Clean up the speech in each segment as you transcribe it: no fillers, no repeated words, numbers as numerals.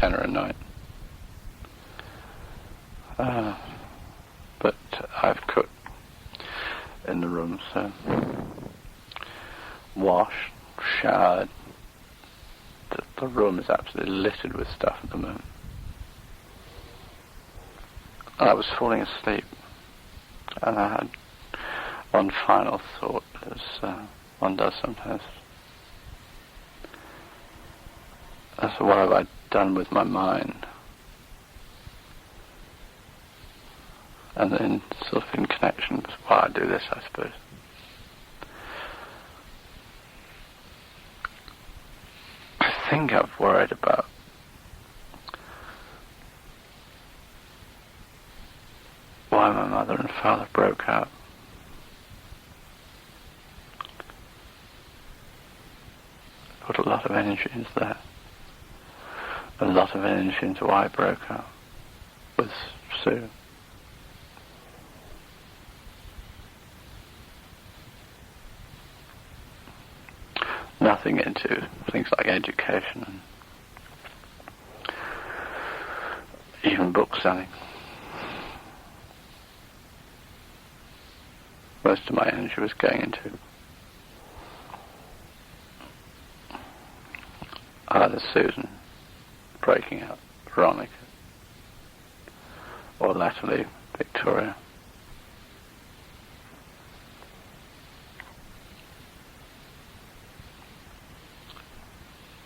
tenner a night. But I've cooked in the room, so washed, showered. The room is absolutely littered with stuff at the moment. I was falling asleep, and I had one final thought, as one does sometimes. As to what have I done with my mind? And then sort of in connection with why I do this, I suppose. I think I've worried about why my mother and father broke up. Put a lot of energy into that. A lot of energy into why I broke up with Sue. Nothing into things like education and even book selling. Most of my energy was going into either Susan breaking up, Veronica, or latterly Victoria.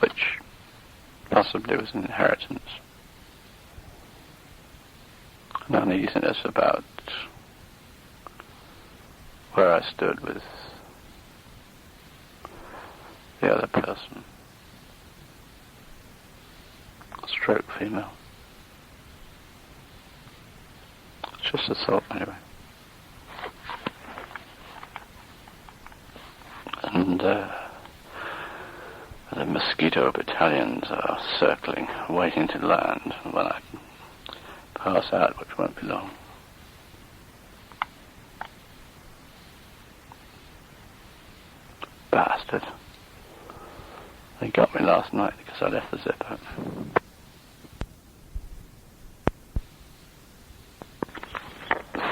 Which possibly was an inheritance. An uneasiness about where I stood with the other person. Stroke female. It's just a thought, anyway. And the mosquito battalions are circling, waiting to land when I pass out, which won't be long. Bastard. They got me last night because I left the zip open.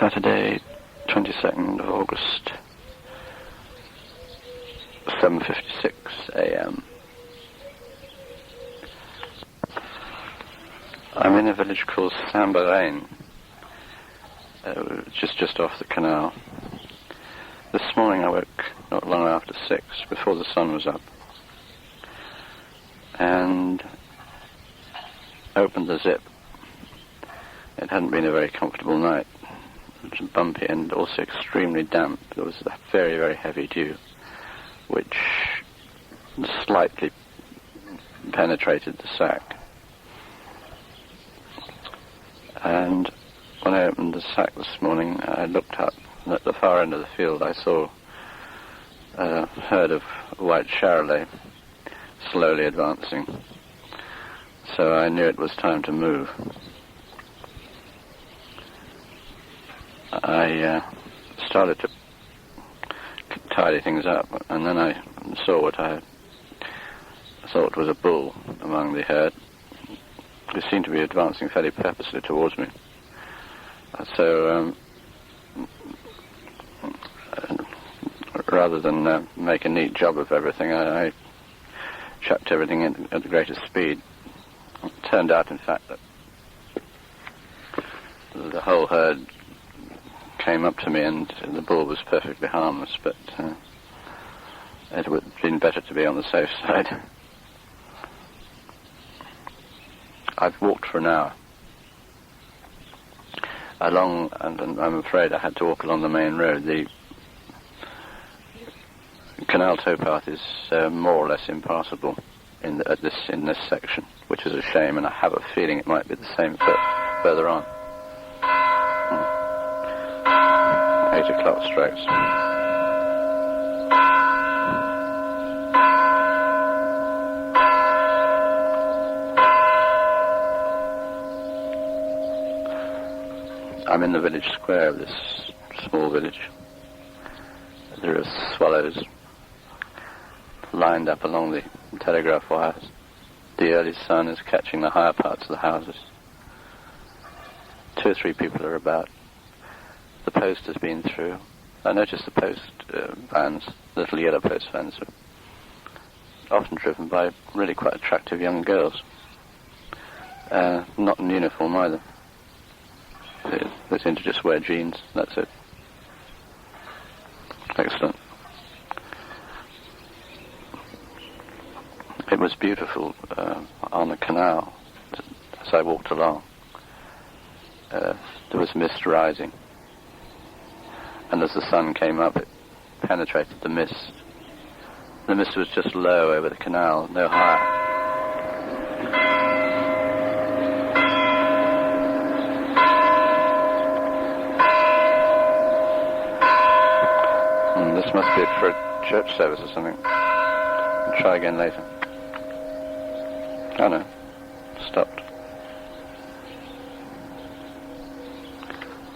Saturday, 22nd of August, 7:56 a.m. I'm in a village called Saint-Barain, just off the canal. This morning I woke not long after 6, before the sun was up, and opened the zip. It hadn't been a very comfortable night. It was bumpy and also extremely damp. There was a very, very heavy dew, which slightly penetrated the sack. And when I opened the sack this morning, I looked up, and at the far end of the field I saw a herd of white charolais slowly advancing. So I knew it was time to move. I started to tidy things up, and then I saw what I thought was a bull among the herd, who seemed to be advancing fairly purposely towards me. So rather than make a neat job of everything, I chucked everything in at the greatest speed. It turned out, in fact, that the whole herd came up to me, and the bull was perfectly harmless, but it would have been better to be on the safe side. I've walked for an hour along, and I'm afraid I had to walk along the main road. The canal towpath is more or less impassable in this section, which is a shame, and I have a feeling it might be the same further on. 8 o'clock strokes. I'm in the village square of this small village. There are swallows lined up along the telegraph wires, The early sun is catching the higher parts of the houses. 2 or 3 people are about. The post has been through. I noticed the post vans, little yellow post vans, are often driven by really quite attractive young girls. Not in uniform either. They seem to just wear jeans, that's it. Excellent. It was beautiful on the canal as I walked along. There was mist rising, and as the sun came up it penetrated the mist. The mist was just low over the canal, no higher. This must be for a church service or something. I'll try again later. Oh no, stopped.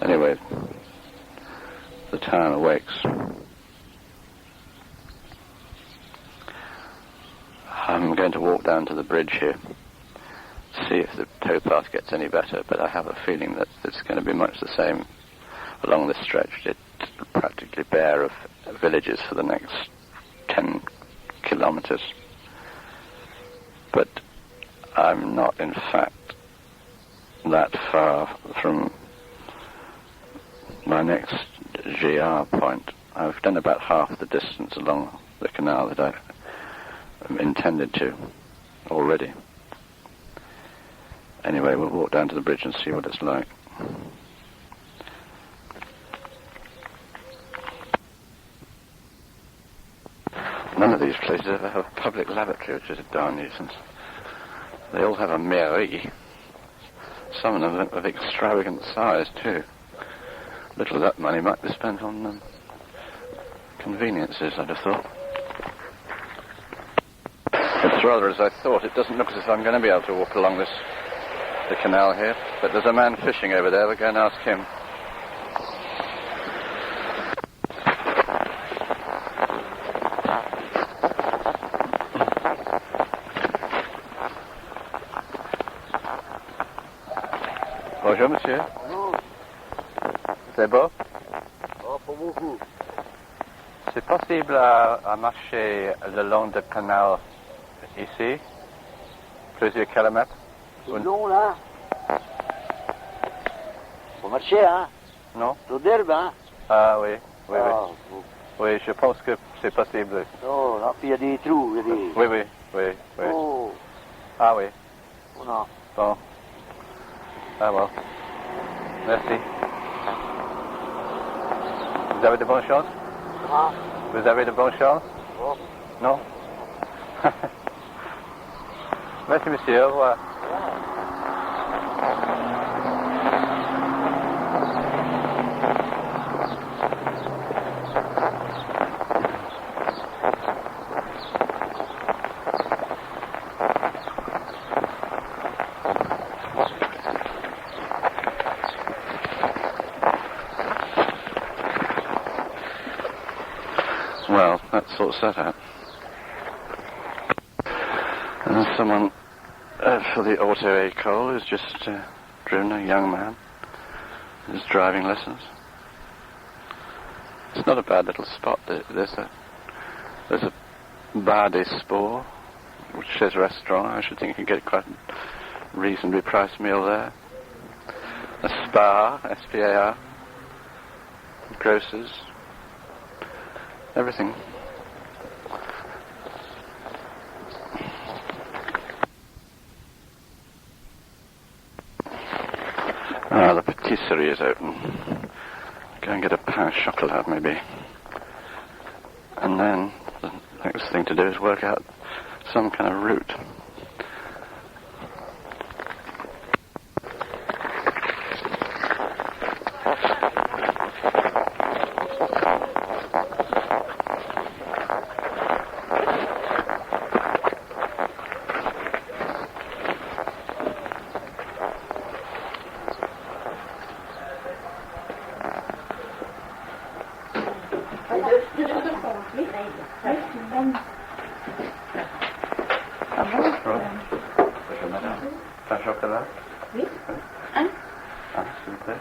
Anyway, the town awakes. I'm going to walk down to the bridge here, see if the towpath gets any better, but I have a feeling that it's going to be much the same along this stretch. It's practically bare of villages for the next 10 kilometers. But I'm not, in fact, that far from my next GR point. I've done about half the distance along the canal that I intended to already. Anyway, we'll walk down to the bridge and see what it's like. None of these places ever have a public lavatory, which is a darn nuisance. They all have a mairie. Some of them of extravagant size, too. Little of that money might be spent on conveniences, I'd have thought. It's rather as I thought. It doesn't look as if I'm going to be able to walk along the canal here. But there's a man fishing over there. We'll go and ask him. Bonjour, monsieur. Bonjour. C'est beau? Oh, pas beaucoup. C'est possible à marcher le long du canal ici? Plusieurs kilomètres? C'est long, là. Faut marcher, hein? Non? Trop d'herbe, hein? Ah oui, oui, Ah, oui. Oui, je pense que c'est possible. Oh, là, puis il y a des trous, il y a des... Oui, oui, oui, oui. Oh, Ah oui. oh non. Bon. Ah bon. Merci. Vous avez de bonnes chances? Ah, Vous avez de bonnes chances? oh. Non? Merci, monsieur. Au revoir. Well, that sorts that out. And someone for the auto école has just driven a young man. His driving lessons. It's not a bad little spot. There's a bar des sports, which says restaurant. I should think you can get quite a reasonably priced meal there. A spa, S-P-A-R. Grocers. Everything. The patisserie is open. Go and get a pain au chocolat, maybe. And then the next thing to do is work out some kind of route. Ah bon? chocolat? Oui. Un. Ah, s'il vous plaît.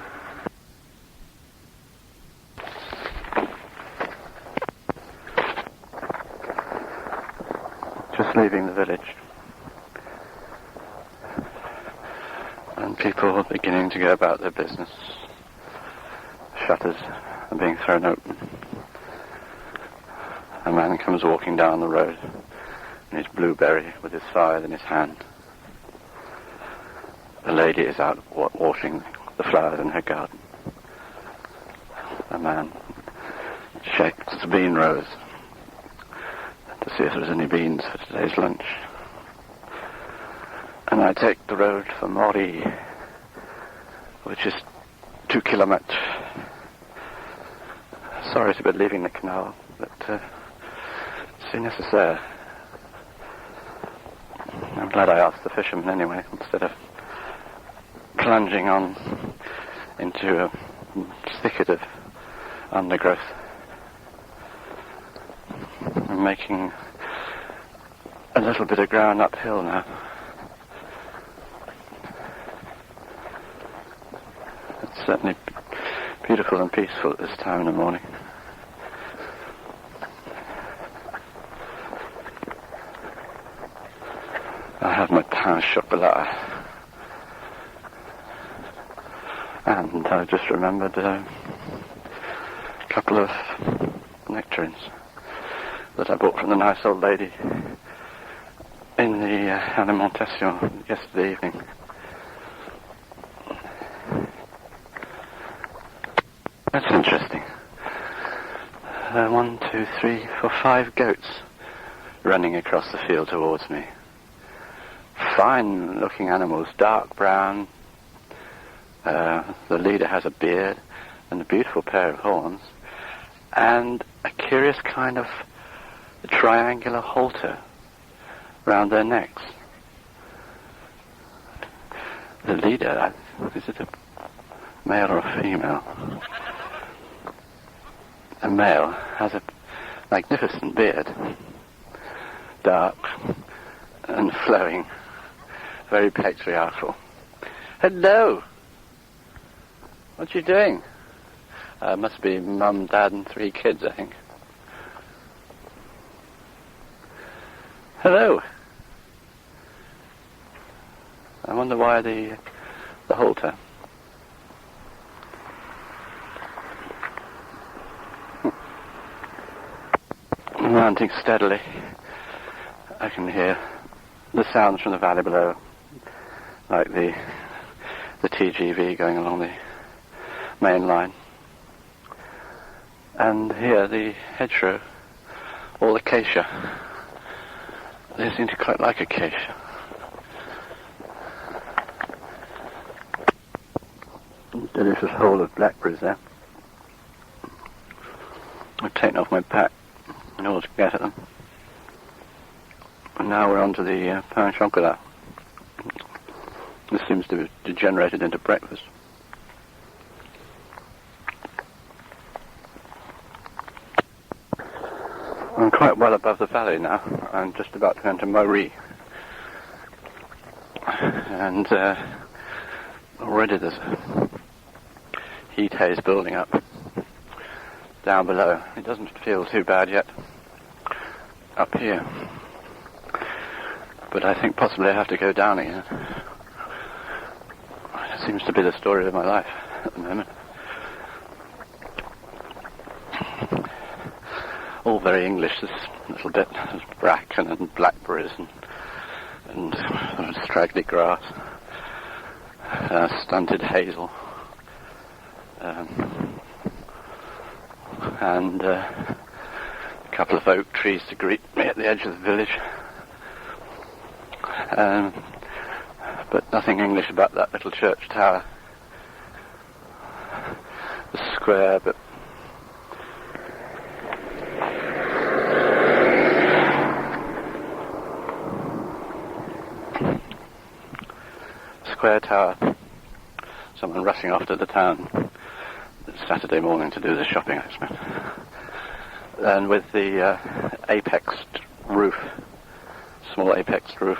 Just leaving the village. And people are beginning to go about their business. Shutters are being thrown open. A man comes walking down the road in his blueberry with his fire in his hand. The lady is out watering the flowers in her garden. A man shakes the bean rows to see if there's any beans for today's lunch. And I take the road for Mori, which is 2 kilometers. Sorry to be leaving the canal, but c'est nécessaire. I'm glad I asked the fisherman anyway, instead of plunging on into a thicket of undergrowth. I'm making a little bit of ground uphill now. It's certainly beautiful and peaceful at this time in the morning. I have my pain chocolat. And I just remembered a couple of nectarines that I bought from the nice old lady in the alimentation yesterday evening. That's interesting. 1, 2, 3, 4, 5 goats running across the field towards me. Fine looking animals, dark brown. The leader has a beard and a beautiful pair of horns and a curious kind of triangular halter round their necks. The leader, is it a male or a female? A male has a magnificent beard, dark and flowing, very patriarchal. Hello! What you doing? Must be mum, dad and 3 kids, I think. Hello! I wonder why the halter. Mounting steadily. I can hear the sounds from the valley below, like the TGV going along the main line. And here the hedgerow, all acacia. They seem to quite like acacia. Delicious hole of blackberries there. I've taken off my pack in order to get at them. And now we're on to the pain chocolat. This seems to have degenerated into breakfast. I'm quite well above the valley now. I'm just about to enter Mori. And already there's a heat haze building up down below. It doesn't feel too bad yet up here. But I think possibly I have to go down again. It seems to be the story of my life at the moment. All very English, this little bit. There's bracken and blackberries and straggly grass, stunted hazel, and a couple of oak trees to greet me at the edge of the village. But nothing English about that little church tower. The square, but square tower. Someone rushing off to the town Saturday morning to do the shopping, I expect. And with the apexed roof, small apexed roof.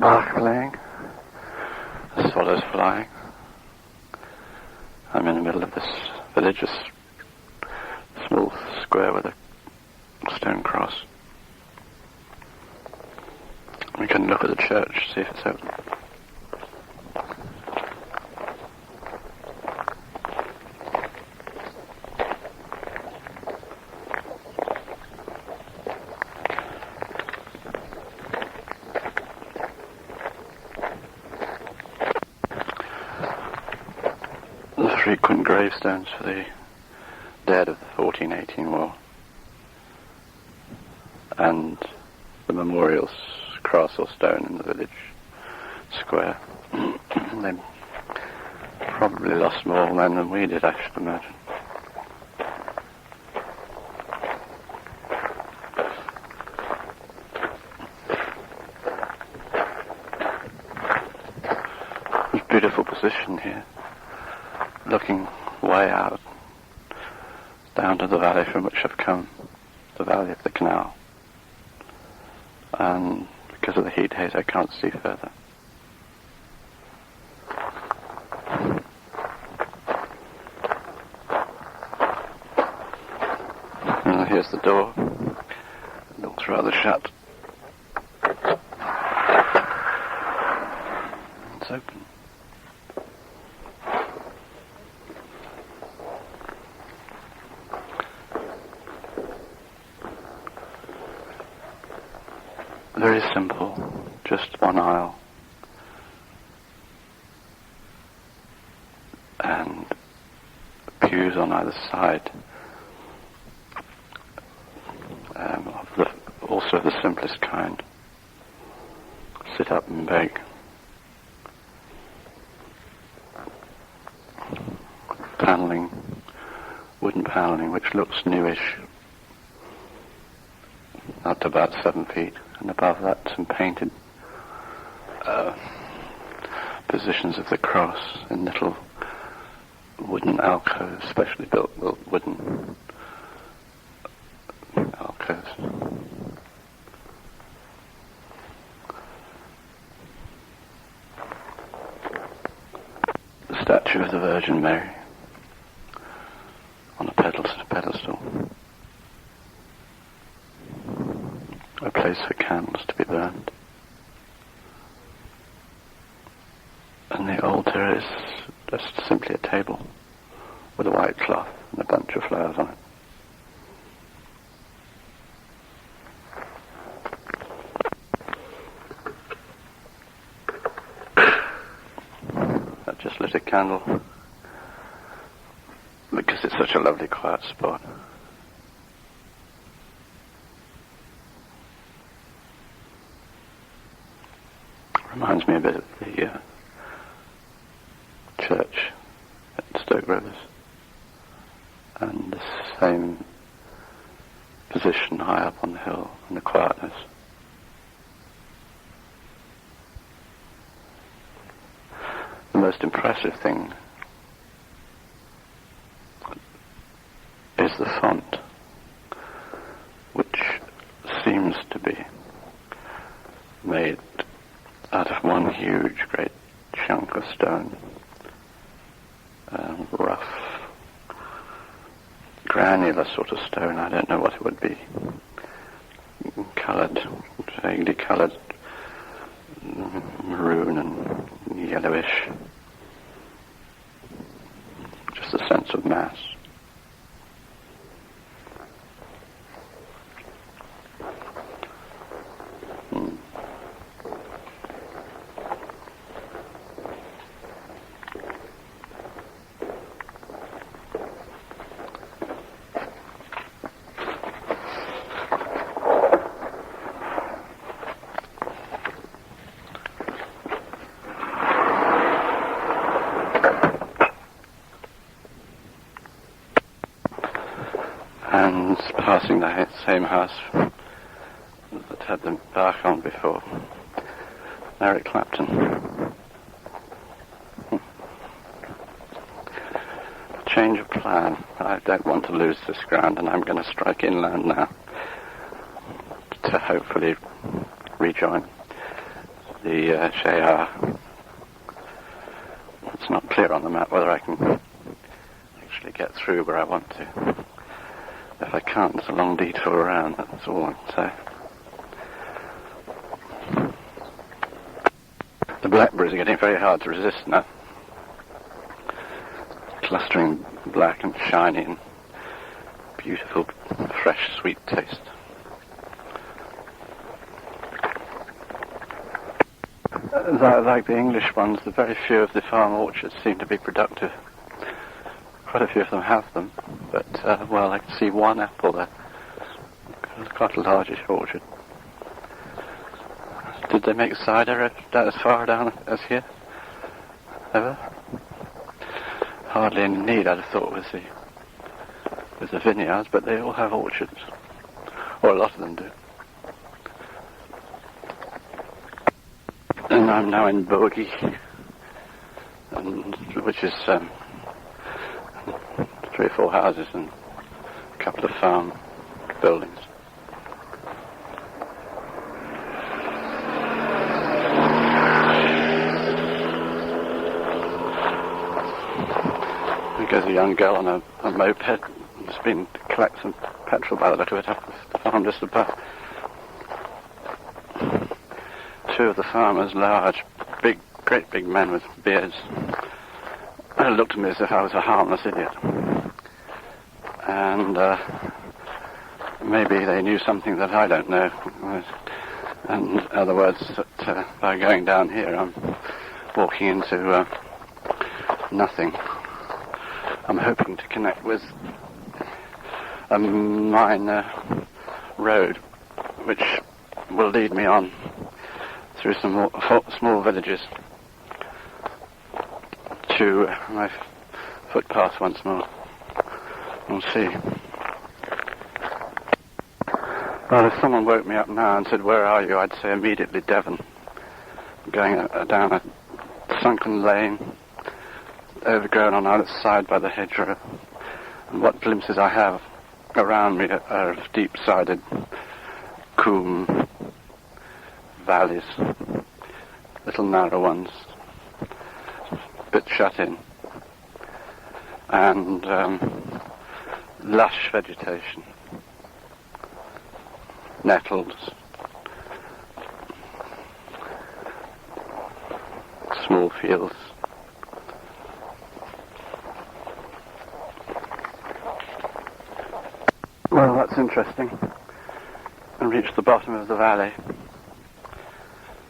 Bach playing, the swallows flying. I'm in the middle of this village, a small square with a stone cross. We can look at the church, see if it's open. The frequent gravestones for the dead of the 1418 war, and the memorials, cross or stone in the village square. They probably lost more men than we did, I should imagine. It's a beautiful position here, looking way out, down to the valley from which I've come, the valley of the canal. And because of the heat haze, I can't see further. And here's the door. It looks rather shut. It's open. Very simple, just one aisle, and pews on either side, also the simplest kind. Sit up and beg. Paneling, wooden paneling, which looks newish, up to about 7 feet. And above that, some painted positions of the cross in little wooden alcoves, specially built wooden alcoves. The statue of the Virgin Mary on a pedestal. A place for candles to be burned. And the altar is just simply a table with a white cloth and a bunch of flowers on it. I've just lit a candle because it's such a lovely quiet spot. Reminds me a bit of the church at Stoke Rivers, and the same position high up on the hill and the quietness. The most impressive thing is the font, which seems to be made out of one huge, great chunk of stone, rough, granular sort of stone. I don't know what it would be. Coloured, vaguely coloured, maroon and yellowish. Just a sense of mass. And passing the same house that had the Bach on before, Eric Clapton. Change of plan. I don't want to lose this ground, and I'm going to strike inland now to hopefully rejoin the Cahors. It's not clear on the map whether I can actually get through where I want to. If I can't, it's a long detour around, that's all I can say. The blackberries are getting very hard to resist now. Clustering black and shiny and beautiful, fresh, sweet taste. Like the English ones, the very few of the farm orchards seem to be productive. Quite a few of them have them, but, well, I can see one apple there. It's quite a largish orchard. Did they make cider as far down as here? Ever? Hardly any need, I'd have thought, with the vineyards, but they all have orchards. Or a lot of them do. And I'm now in Bogey, which is 3 or 4 houses and a couple of farm buildings. There goes a young girl on a moped. It's been to collect some petrol by the look of it up the farm just above. 2 of the farmers, large, great big men with beards, looked at me as if I was a harmless idiot. And maybe they knew something that I don't know. And in other words, that by going down here, I'm walking into nothing. I'm hoping to connect with a minor road, which will lead me on through some more small villages to my footpath once more. We'll see. Well, if someone woke me up now and said, "Where are you?" I'd say immediately Devon. I'm going down a sunken lane, overgrown on either side by the hedgerow, and what glimpses I have around me are of deep-sided coombe valleys, little narrow ones, a bit shut in, and lush vegetation, nettles, small fields. Well, that's interesting. I reached the bottom of the valley,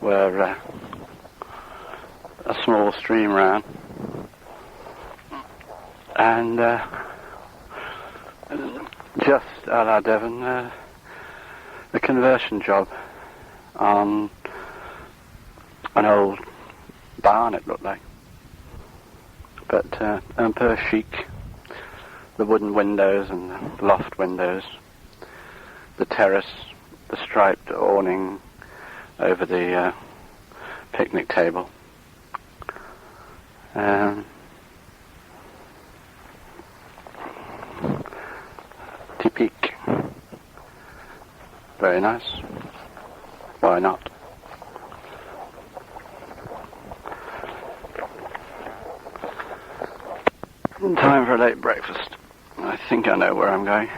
where a small stream ran, and just a la Devon, a conversion job on an old barn, it looked like, but un peu chic. The wooden windows and the loft windows, the terrace, the striped awning over the picnic table. Typique. Very nice. Why not? Time for a late breakfast. I think I know where I'm going.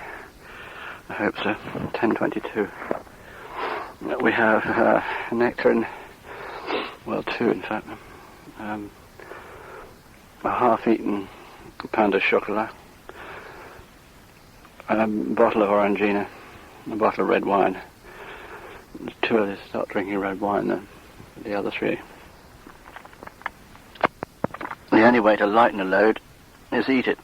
I hope so. 10:22. We have nectar and, well, 2 in fact. A half-eaten pain de chocolat, a bottle of Orangina, a bottle of red wine. It's too early to start drinking red wine then, the other 3. The only way to lighten a load is eat it.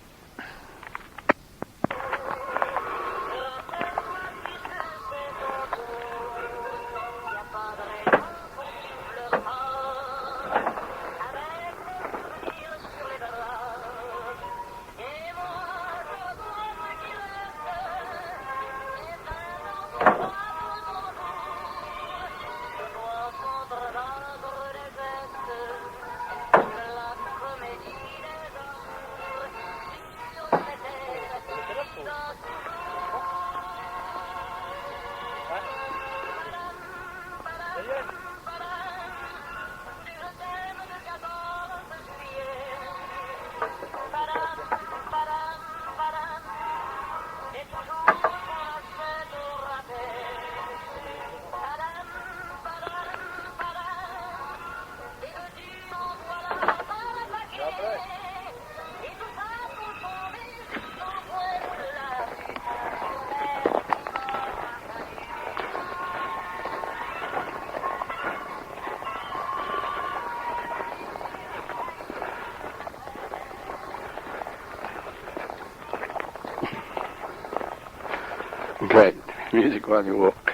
Great. Music while you walk.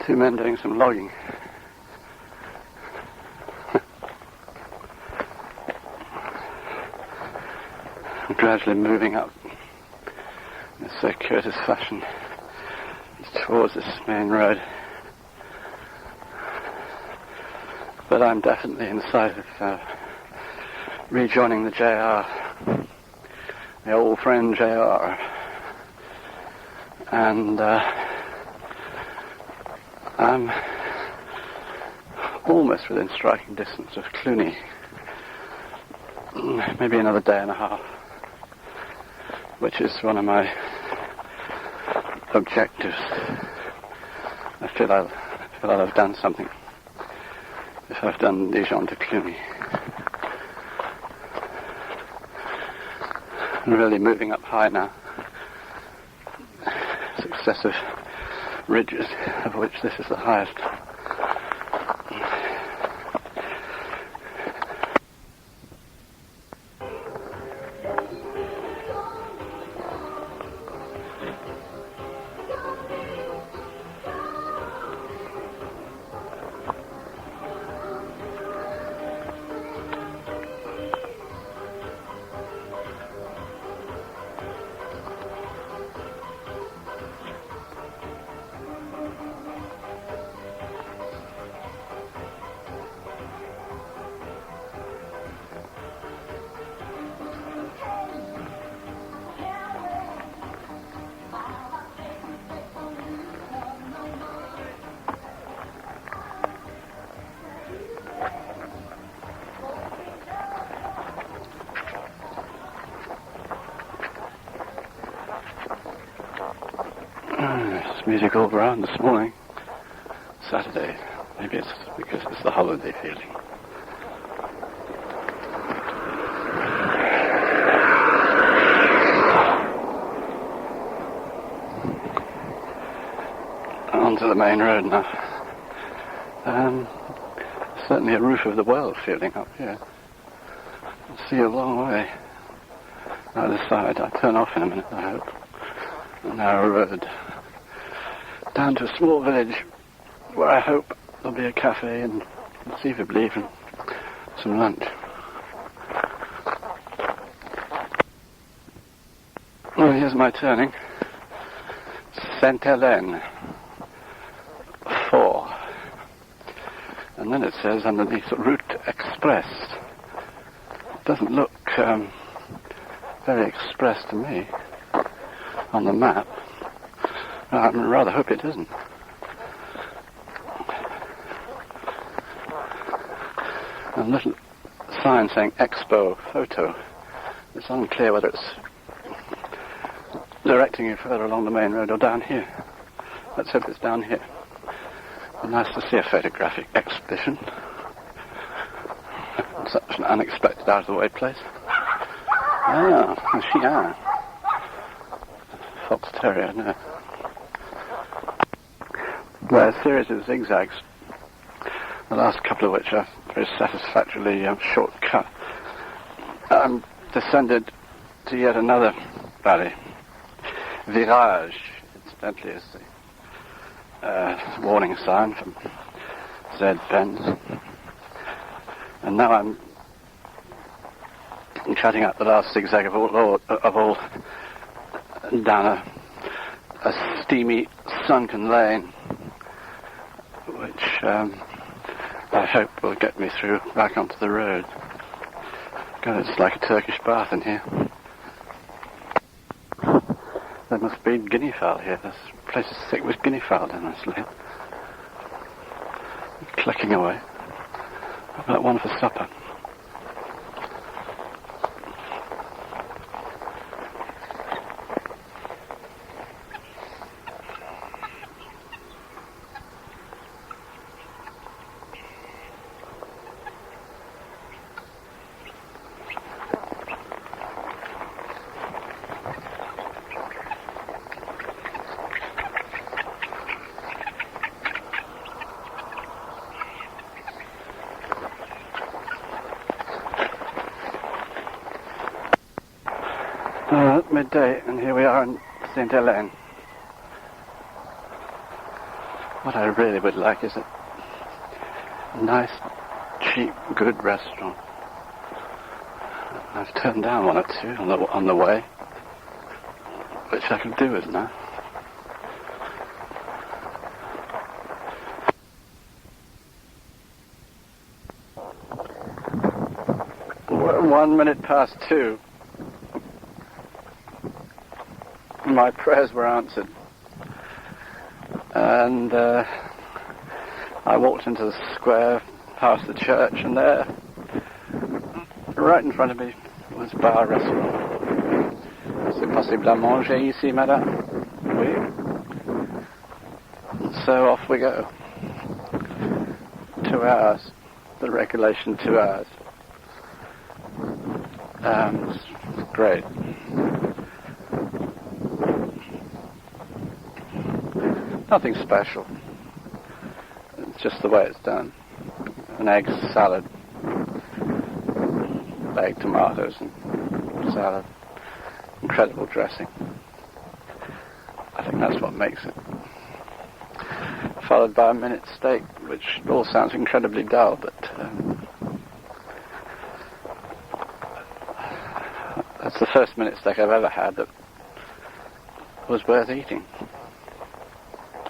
Two men doing some logging. Gradually moving up in a circuitous fashion towards this main road. But I'm definitely in sight of rejoining the JR, the old friend JR. And I'm almost within striking distance of Cluny. Maybe another day and a half, which is one of my objectives. I feel I'll have done something if I've done Dijon to Cluny. I'm really moving up high now. Successive ridges, of which this is the highest. Music all around this morning. Saturday. Maybe it's because it's the holiday feeling. Onto the main road now. Certainly a roof of the world feeling up here. I'll see a long way. Either side. I'll turn off in a minute, I hope. A narrow road. Down to a small village where I hope there'll be a cafe and conceivably even some lunch. Well, here's my turning. Sainte-Hélène 4. And then it says underneath Route Express. It doesn't look very express to me on the map. I rather hope it isn't. A little sign saying Expo Photo. It's unclear whether it's directing you further along the main road or down here. Let's hope it's down here. It'd be nice to see a photographic exhibition. Such an unexpected out-of-the-way place. Ah, a chien. Fox terrier, no. Well, a series of zigzags, the last couple of which are very satisfactorily short-cut. I'm descended to yet another valley. Virage, incidentally, is the warning sign from Z bends. And now I'm cutting out the last zigzag of all down a steamy, sunken lane, which I hope will get me through back onto the road. God, it's like a Turkish bath in here. There must be guinea fowl here. This place is thick with guinea fowl in this lane. Clicking away. I've got one for supper. Midday, and here we are in Sainte-Hélène. What I really would like is a nice, cheap, good restaurant. I've turned down one or two on the way, which I could do with now. Well, 1 minute past 2. My prayers were answered. And I walked into the square, past the church, and there, right in front of me, was bar restaurant. C'est possible à manger ici, madame? Oui. So off we go. 2 hours. The regulation 2 hours. It's great. Nothing special. It's just the way it's done. An egg salad, baked tomatoes and salad, incredible dressing. I think that's what makes it. Followed by a minute steak, which all sounds incredibly dull, but that's the first minute steak I've ever had that was worth eating.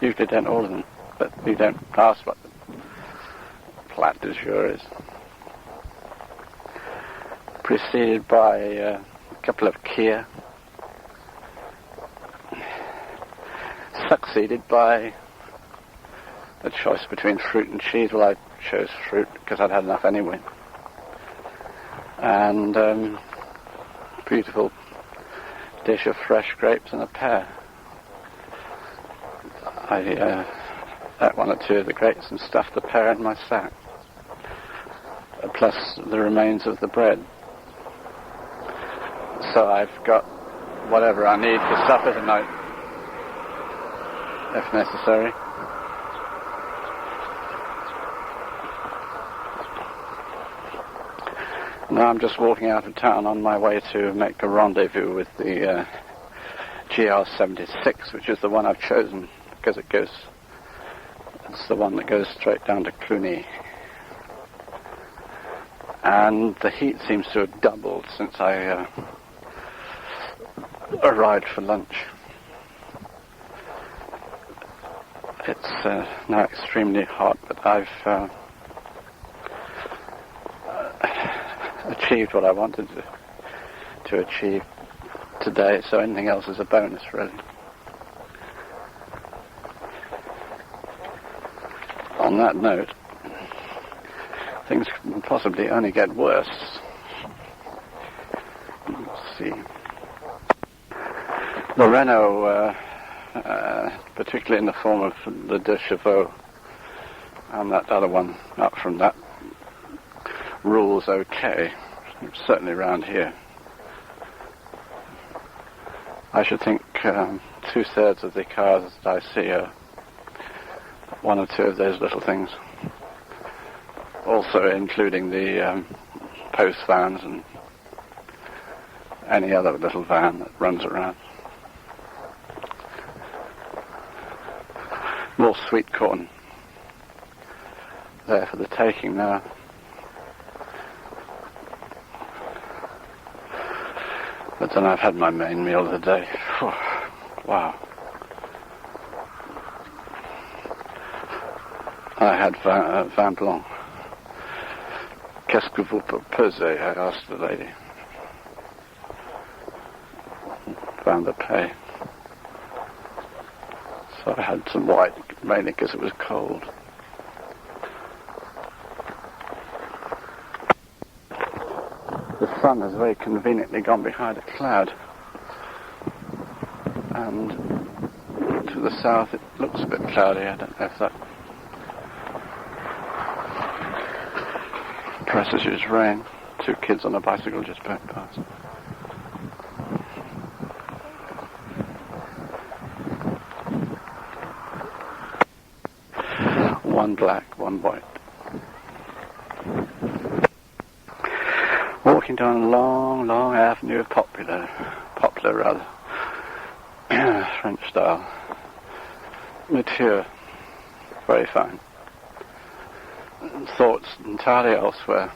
Usually don't order them, but you don't ask what the plat du jour is. Preceded by a couple of Kia. Succeeded by a choice between fruit and cheese. Well, I chose fruit because I'd had enough anyway. And beautiful dish of fresh grapes and a pear. I ate 1 or 2 of the grapes and stuffed the pear in my sack, plus the remains of the bread. So I've got whatever I need for supper tonight, if necessary. Now I'm just walking out of town on my way to make a rendezvous with the Cahors 76, which is the one I've chosen because it's the one that goes straight down to Cluny. And the heat seems to have doubled since I arrived for lunch. It's now extremely hot, but I've achieved what I wanted to achieve today, so anything else is a bonus, really. On that note, things can possibly only get worse. Let's see. The Renault, particularly in the form of the De Chevaux, and that other one up from that, rules okay, certainly around here. I should think 2/3 of the cars that I see are 1 or 2 of those little things. Also including the post vans and any other little van that runs around. More sweet corn there for the taking now. But then I've had my main meal of the day. Wow. I had vin blanc. Qu'est-ce que vous proposez? I asked the lady. Found the pay. So I had some white, mainly because it was cold. The sun has very conveniently gone behind a cloud. And to the south it looks a bit cloudy. I don't know if that presages rain. 2 kids on a bicycle just went past. One black, one white. Walking down a long, long avenue of poplar rather, French style, mature, very fine. Thoughts entirely elsewhere.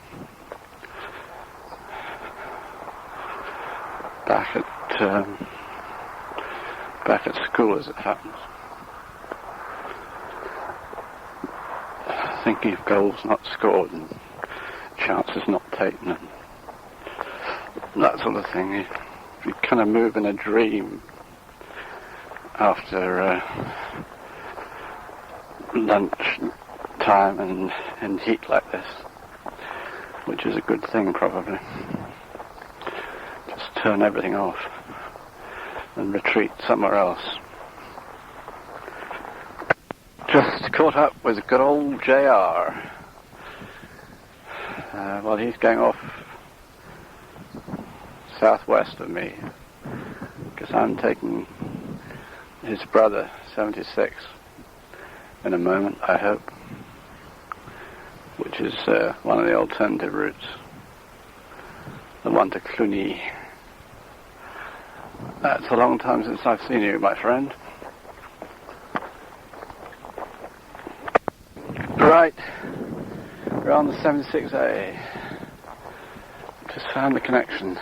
Back at school, as it happens. Thinking of goals not scored and chances not taken and that sort of thing. You kind of move in a dream after lunch time and in heat like this, which is a good thing probably. Just turn everything off and retreat somewhere else. Just caught up with good old JR. Well, he's going off southwest of me because I'm taking his brother, 76, in a moment, I hope, which is one of the alternative routes, the one to Cluny. That's a long time since I've seen you, my friend. Right, we're on the 76A. Just found the connection.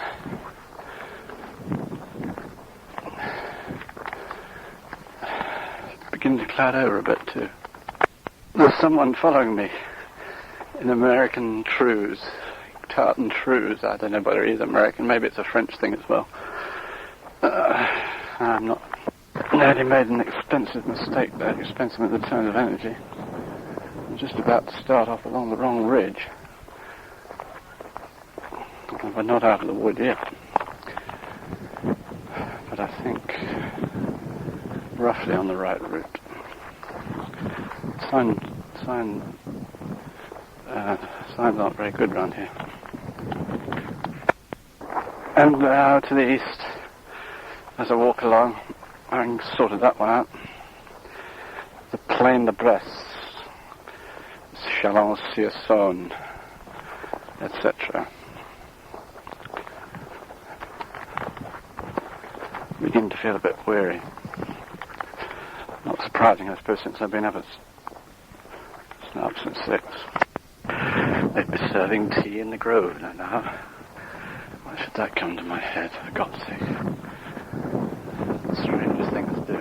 Beginning to cloud over a bit too. There's someone following me in American trews, tartan trews. I don't know whether he's American, maybe it's a French thing as well. I'm not. Nearly made an expensive mistake there, expensive in the terms of energy. I'm just about to start off along the wrong ridge. We're not out of the wood yet. But I think roughly on the right route. Signs aren't very good around here. And to the east, as I walk along, having sorted that one out, the Plain de Bresse, Chalon-sur-Saône, etc. Begin to feel a bit weary. Not surprising, I suppose, since I've been up since 6. They'd be serving tea in the Grove now. Why should that come to my head, for God's sake? Strangest thing to do.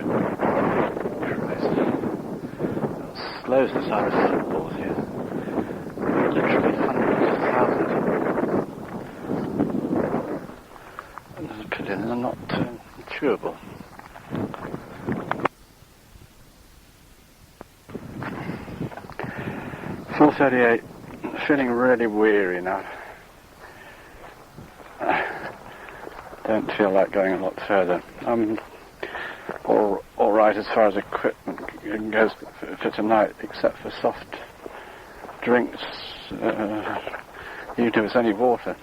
Christ. How slow since I was footballs here. Literally hundreds of thousands of them. And there's a pity they're not chewable. .438, feeling really weary now. Don't feel like going a lot further. I'm all right as far as equipment goes for tonight, except for soft drinks. You do, it's only water.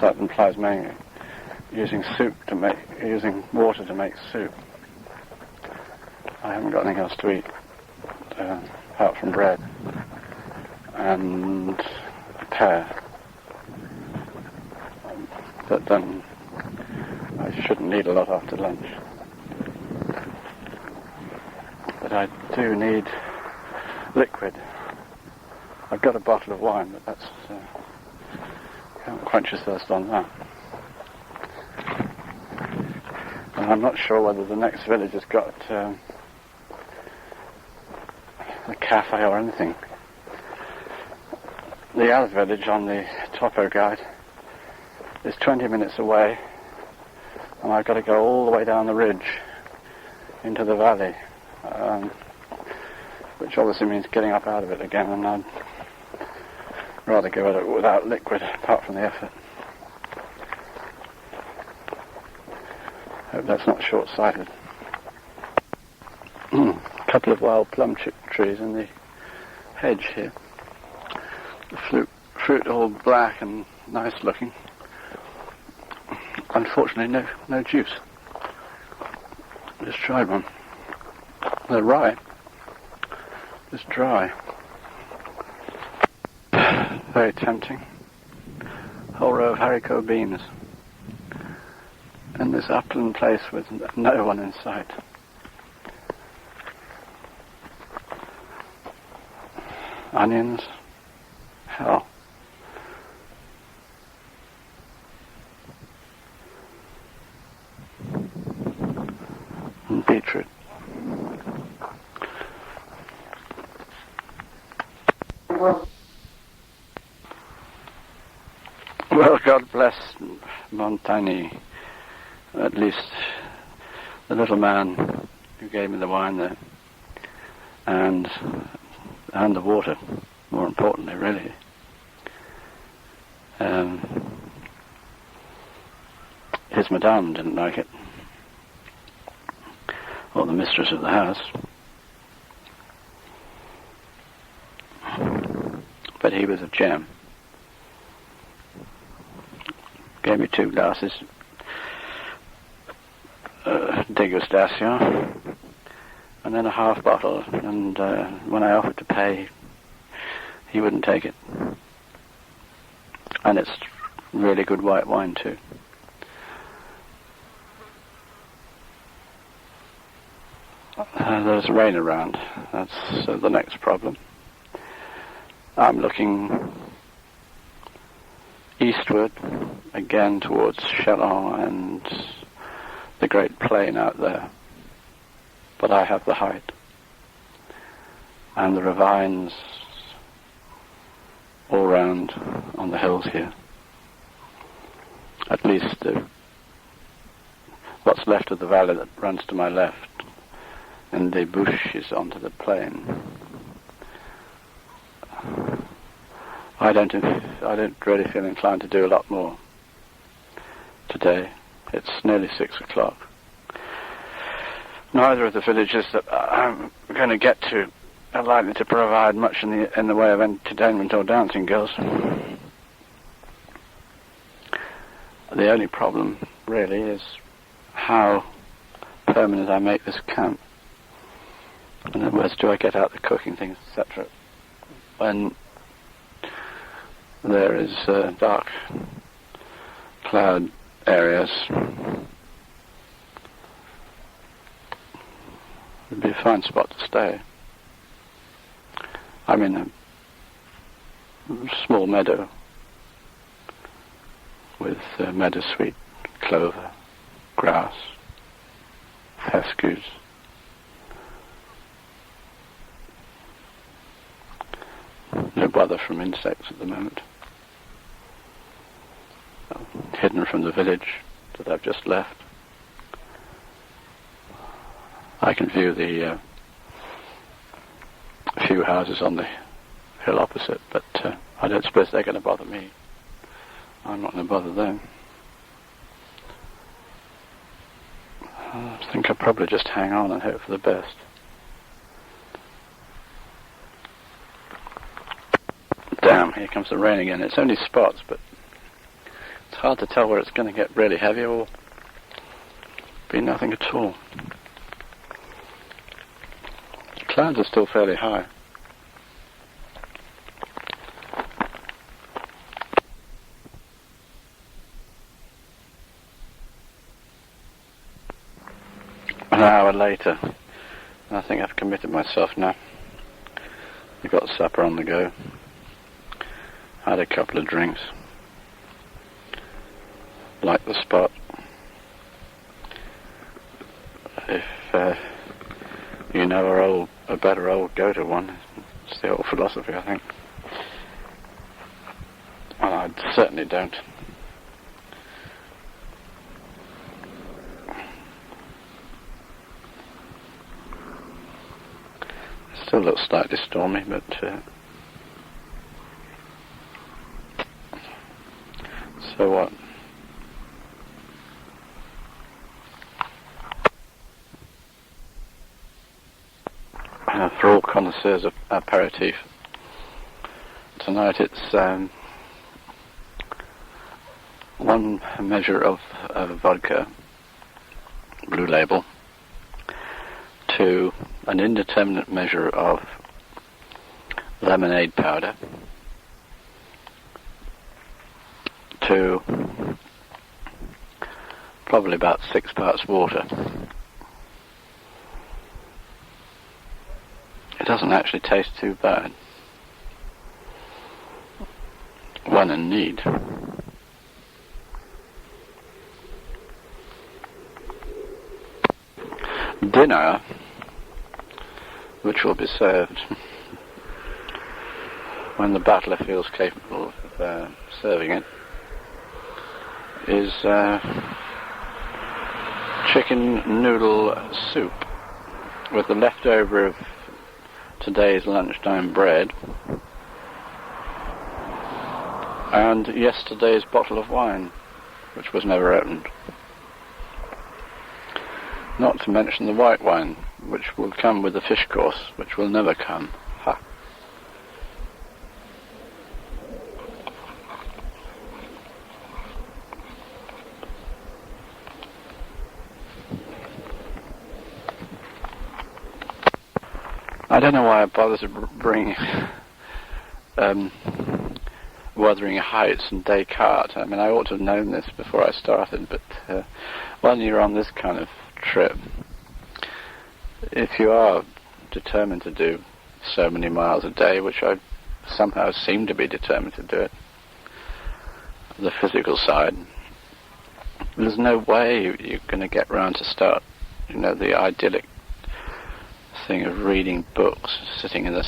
That implies mainly using water to make soup. I haven't got anything else to eat apart from bread and a pear. But then I shouldn't need a lot after lunch. But I do need liquid. I've got a bottle of wine, but that's can't quench your thirst on that. And I'm not sure whether the next village has got a cafe or anything. The other village on the topo guide is 20 minutes away, and I've got to go all the way down the ridge into the valley, which obviously means getting up out of it again, and I'd rather go at it without liquid, apart from the effort. Hope that's not short-sighted. A couple of wild plum trees in the hedge here. The fruit all black and nice looking. Unfortunately, no juice. Just tried one. They're ripe. Just dry. Very tempting. Whole row of haricot beans. in this upland place with no one in sight. Onions, hell. And beetroot. Well, God bless Montagny, at least the little man who gave me the wine there, and the water, more importantly, really. His madame didn't like it, or the mistress of the house, but he was a gem. Gave me 2 glasses, degustation, and then a half bottle, and when I offered to pay, he wouldn't take it. And it's really good white wine too. There's rain around. That's the next problem. I'm looking eastward, again towards Chalon and the great plain out there. But I have the height. And the ravines all round on the hills here. At least what's left of the valley that runs to my left, and the bush is onto the plain. I don't really feel inclined to do a lot more today. It's nearly 6 o'clock. Neither of the villages that I'm going to get to are likely to provide much in the way of entertainment or dancing girls. The only problem, really, is how permanent I make this camp. In other words, do I get out the cooking things, etc., when there is dark cloud areas? It'd be a fine spot to stay. I'm in a small meadow with meadowsweet, clover, grass, fescues. No bother from insects at the moment. Hidden from the village that I've just left. I can view the few houses on the hill opposite, but I don't suppose they're going to bother me. I'm not going to bother them. I think I'll probably just hang on and hope for the best. Damn, here comes the rain again. It's only spots, but it's hard to tell where it's going to get really heavy or be nothing at all. The clouds are still fairly high. An hour later, I think I've committed myself now. We've got supper on the go. Had a couple of drinks. Like the spot. If you know a better old, go to one. It's the old philosophy, I think. Well, I certainly don't. Still looks slightly stormy, but so what? For all connoisseurs of aperitif, tonight it's 1 measure of vodka, Blue Label, to an indeterminate measure of lemonade powder, to probably about 6 parts water. It doesn't actually taste too bad. One in need. Dinner, which will be served when the butler feels capable of serving it, is chicken noodle soup with the leftover of today's lunchtime bread and yesterday's bottle of wine, which was never opened. Not to mention the white wine, which will come with the fish course, which will never come. Ha! I don't know why I bother to bring Wuthering Heights and Descartes. I mean, I ought to have known this before I started, but when you're on this kind of trip, if you are determined to do so many miles a day, which I somehow seem to be determined to do it, the physical side, there's no way you're going to get round to start, the idyllic thing of reading books, sitting in the